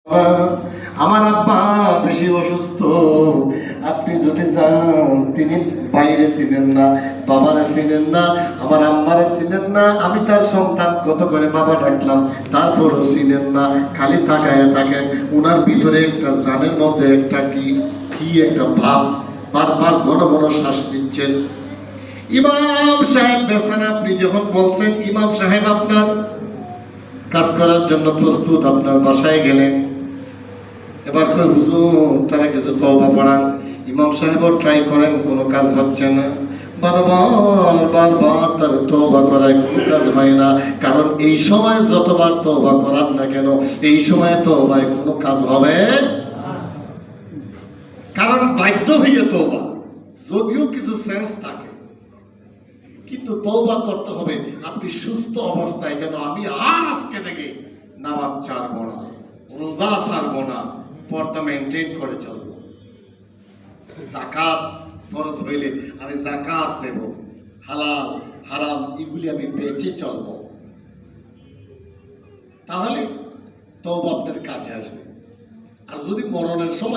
আমার আব্বা বেশি অসুস্থ, আপনি যদি যান, তিনি বাইরে ছিলেন না, বাবারে ছিলেন না, আমার আম্মারে ছিলেন না, আমি তার সন্তান কত করে বাবা ডাকলাম, তারপরও ছিলেন না, খালি তাকায় থাকেন। উনার ভিতরে একটা জানের মধ্যে একটা কি কি একটা ভাব, বারবার ঘন ঘন শ্বাস নিচ্ছেন। ইমাম সাহেব বেচান, আপনি যখন বলছেন ইমাম সাহেব আপনার কাজ করার জন্য প্রস্তুত, আপনার বাসায় গেলেন, এবার কই হুজুর তারা কিছু তওবা পড়ান। ইমাম সাহেবও ট্রাই করেন, কোনো কাজ হচ্ছে না, বারবার তারা তওবা করায়, কোনো কাজ হয় না। কারণ এই সময় যতবার তওবা করান না কেন, এই সময় তওবায় কোনো কাজ হবে, কারণ বাধ্য হয়ে তওবা, যদিও কিছু সেন্স থাকে, কিন্তু তওবা করতে হবে আপনি সুস্থ অবস্থায়। যেন আমি আর আজকে থেকে নামাজ ছাড়বো না, রোজা ছাড়বো না, পর্দা মেনটেন করে চলবো, যাকাত ফরজ হইলে আমি যাকাত দেব, হালাল হারাম এগুলি আমি বেঁচে চলবো, তাহলে তওবা আপনার কাজে আসবে। আর যদি মরণের সময়